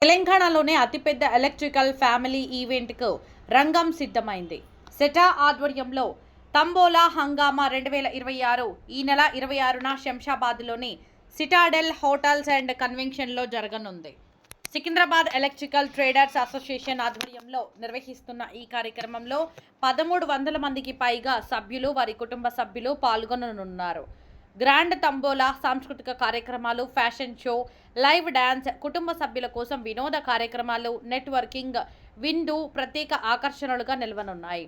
తెలంగాణలోనే అతిపెద్ద electrical family ఈవెంట్కు రంగం సిద్ధమైంది. సెటా ఆధ్వర్యంలో తంబోలా హంగామా 2026 ఈ నెల 26న శంషాబాద్లోని సిటాడెల్ హోటల్స్ అండ్ కన్వెన్షన్లో జరగనుంది. సికింద్రాబాద్ ఎలక్ట్రికల్ ట్రేడర్స్ అసోసియేషన్ ఆధ్వర్యంలో నిర్వహిస్తున్న ఈ కార్యక్రమంలో 1300 మందికి పైగా సభ్యులు, వారి కుటుంబ సభ్యులు పాల్గొననున్నారు. గ్రాండ్ తంబోలా, సాంస్కృతిక కార్యక్రమాలు, ఫ్యాషన్ షో, లైవ్ డాన్స్, కుటుంబ సభ్యుల కోసం వినోద కార్యక్రమాలు, నెట్వర్కింగ్, విందు ప్రత్యేక ఆకర్షణలుగా నిలవనున్నాయి.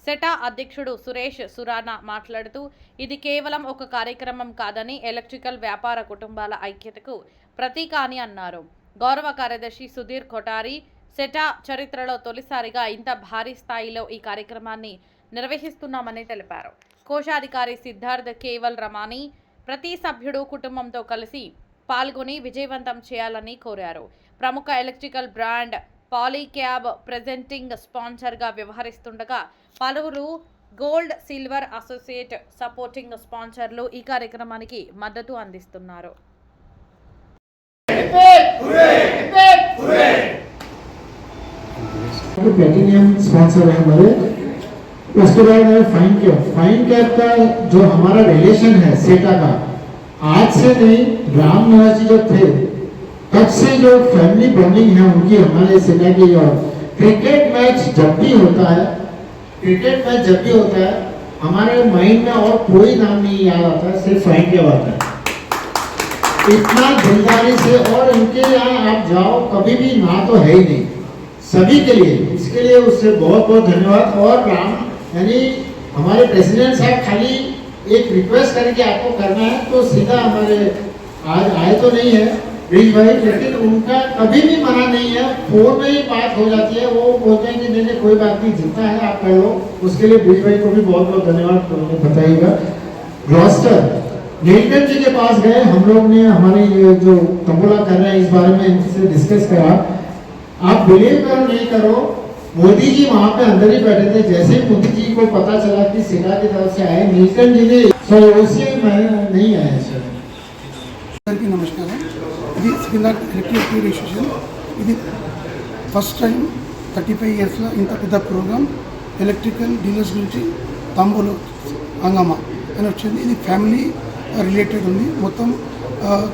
సెటా అధ్యక్షుడు సురేష్ సురానా మాట్లాడుతూ, ఇది కేవలం ఒక కార్యక్రమం కాదని, ఎలక్ట్రికల్ వ్యాపార కుటుంబాల ఐక్యతకు ప్రతీక అని అన్నారు. గౌరవ కార్యదర్శి సుధీర్ కొటారి, సెటా చరిత్రలో తొలిసారిగా ఇంత భారీ స్థాయిలో ఈ కార్యక్రమాన్ని నిర్వహిస్తున్నామని తెలిపారు. కోశాధికారి సిద్ధార్థ్ కేవల్ రమాని ప్రతి సభ్యుడు కుటుంబంతో కలిసి పాల్గొని విజయవంతం చేయాలని కోరారు. ప్రముఖ ఎలక్ట్రికల్ బ్రాండ్ పాలీక్యాబ్ ప్రెజెంటింగ్ స్పాన్సర్గా వ్యవహరిస్తుండగా పలువురు గోల్డ్, సిల్వర్ అసోసియేట్ సపోర్టింగ్ స్పాన్సర్లు ఈ కార్యక్రమానికి మద్దతు అందిస్తున్నారు. उसके बाद है फाइन कैप का जो हमारा रिलेशन है सेटा का, आज से नहीं, राम निवास जी जो थे तब से जो फैमिली बॉन्डिंग है उनकी हमारे सेटा की। और क्रिकेट मैच जब भी होता है हमारे माइंड में और कोई नाम नहीं याद आता, सिर्फ फाइन कैप आता है। इतना दिलदारी से, और इनके यहाँ आप जाओ कभी भी ना तो है ही नहीं, सभी के लिए, इसके लिए उससे बहुत बहुत धन्यवाद। और राम यानी हमारे प्रेसिडेंट साहब खाली एक रिक्वेस्ट करें कि आपको करना है तो सीधा हमारे आज आए तो नहीं है ब्रिज भाई, लेकिन उनका कभी भी मना नहीं है, फोन में ही बात हो जाती है, वो बोलते हैं कि नहीं कोई बात नहीं, जितना है आप कर लो। उसके लिए ब्रिज भाई को भी बहुत बहुत धन्यवाद बताइएगा। ग्लॉस्टर नीलकंठ जी के पास गए, हम लोग ने हमारे ये जो तंबोला कर रहे हैं इस बारे में इनसे डिस्कस करा। आप बिलीव करो नहीं करो, मोदी जी वहाँ पे अंदर ही बैठे थे, जैसे ही मोदी जी को पता चला कि सेना की तरफ से आए, नीलकंठ जी ने नहीं आए सर। नमस्कार, ఇది సికింద్రాబాద్ ఎలక్ట్రికల్ అసోసియేషన్, ఇది ఫస్ట్ టైం 35 ఇయర్స్లో ఇంత పెద్ద ప్రోగ్రామ్ ఎలక్ట్రికల్ డీలర్స్ నుంచి తంబోలా హంగామా అని వచ్చింది. ఇది ఫ్యామిలీ రిలేటెడ్ ఉంది. మొత్తం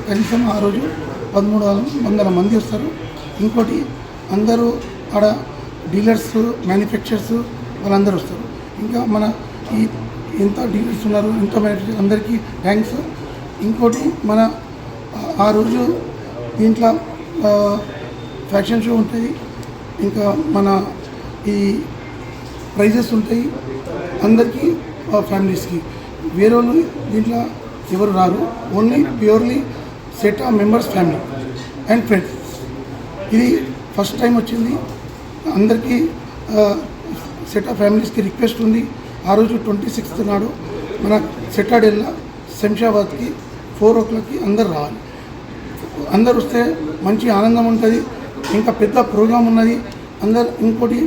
కనీసం ఆ రోజు 1300 మంది వస్తారు. ఇంకోటి అందరూ ఆడ డీలర్స్, మ్యానుఫ్యాక్చరర్స్ వాళ్ళందరూ వస్తారు. ఇంకా మన ఈ ఎంత డీలర్స్ ఉన్నారు, ఎంత మ్యానుఫ్యాక్చర్, అందరికీ థ్యాంక్స్. ఇంకోటి మన ఆ రోజు దీంట్లో ఫ్యాషన్ షో ఉంటుంది, ఇంకా మన ఈ ప్రైజెస్ ఉంటాయి అందరికీ, ఫ్యామిలీస్కి. వేరే వాళ్ళు దీంట్లో ఎవరు రారు, only purely SETA members, family and friends. ఇది ఫస్ట్ టైం వచ్చింది. అందరికీ సెటా ఫ్యామిలీస్కి రిక్వెస్ట్ ఉంది, ఆ రోజు 26th నాడు మన సెటాడెల్లా శంషాబాద్కి 4 o'clockకి అందరు రావాలి. అందరు వస్తే మంచి ఆనందం ఉంటుంది. ఇంకా పెద్ద ప్రోగ్రాం ఉన్నది అందరు. ఇంకోటి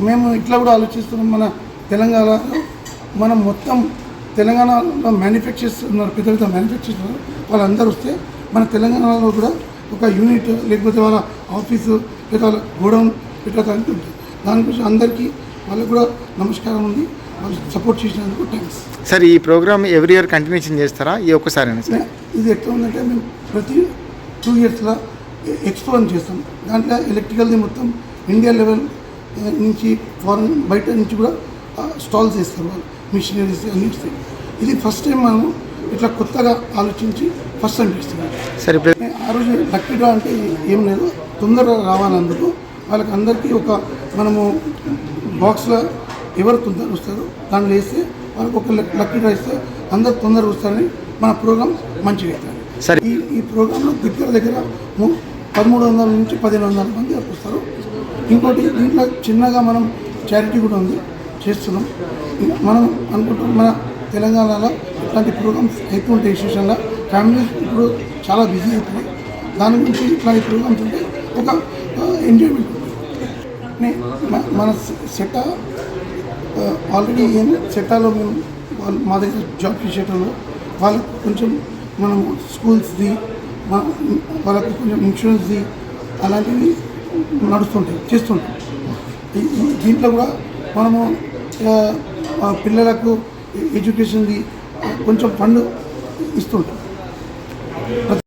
మేము ఇట్లా కూడా ఆలోచిస్తున్నాం, మన తెలంగాణలో మనం మొత్తం తెలంగాణలో మ్యానుఫ్యాక్చర్స్ ఉన్నారు, పెద్ద పెద్ద మ్యానుఫ్యాక్చర్స్ ఉన్నారు, వాళ్ళందరూ వస్తే మన తెలంగాణలో కూడా ఒక యూనిట్, లేకపోతే వాళ్ళ ఆఫీసు, లేదా వాళ్ళ గోడౌన్ పెట్టడానికి ఉంటుంది. దాని గురించి అందరికీ వాళ్ళకు కూడా నమస్కారం ఉంది, వాళ్ళు సపోర్ట్ చేసినందుకు థ్యాంక్స్. సార్, ఈ ప్రోగ్రామ్ ఎవ్రీ ఇయర్ కంటిన్యూషన్ చేస్తారా? ఈ ఒక్కసారైనా సార్? ఇది ఎట్లా ఉందంటే, మేము ప్రతి 2 yearsలో ఎక్స్పో అని చేస్తాం. దాంట్లో ఎలక్ట్రికల్ది మొత్తం ఇండియా లెవెల్ నుంచి, ఫారెన్ బయట నుంచి కూడా స్టాల్స్ వేస్తారు వాళ్ళు, మిషనరీస్ అన్ని ఇస్తాయి. ఇది ఫస్ట్ టైం మనం ఇట్లా కొత్తగా ఆలోచించి ఫస్ట్ టైం చేస్తున్నాం. సరే, ఆ రోజు లక్కీ డ్రా అంటే ఏం లేదు, తొందరగా రావాలందుకు వాళ్ళకి అందరికీ ఒక మనము బాక్స్లో ఎవరు తొందరగా వస్తారో దాంట్లో వేస్తే వాళ్ళకి ఒక లక్కీ డ్రా ఇస్తే అందరు తొందరగా వస్తారని మన ప్రోగ్రామ్ మంచిగా అవుతుంది. సరే, ఈ ప్రోగ్రాంలో దగ్గర 1300 నుంచి 1500 మంది వరకు వస్తారు. ఇంకోటి దీంట్లో చిన్నగా మనం చారిటీ కూడా ఉంది, చేస్తున్నాం. మనం అనుకుంటాం మన తెలంగాణలో ఇట్లాంటి ప్రోగ్రామ్స్ అవుతుంటాయి. స్టేషన్లో ఫ్యామిలీస్ ఇప్పుడు చాలా బిజీ అవుతుంది, దాని గురించి ఇట్లాంటి ప్రోగ్రామ్స్ ఉంటే ఒక ఎంజాయ్మెంట్. మన సెటా ఆల్రెడీ సెటాలో మేము మా దగ్గర జాబ్ చేసేటప్పుడు వాళ్ళకు కొంచెం మనం స్కూల్స్ది, వాళ్ళకి కొంచెం ఇన్సూరెన్స్ది అలాంటివి నడుస్తుంటాయి చేస్తుంటాం. దీంట్లో కూడా మనము పిల్లలకు ఎడ్యుకేషన్ది కొంచెం ఫండ్ ఇస్తుంటాం.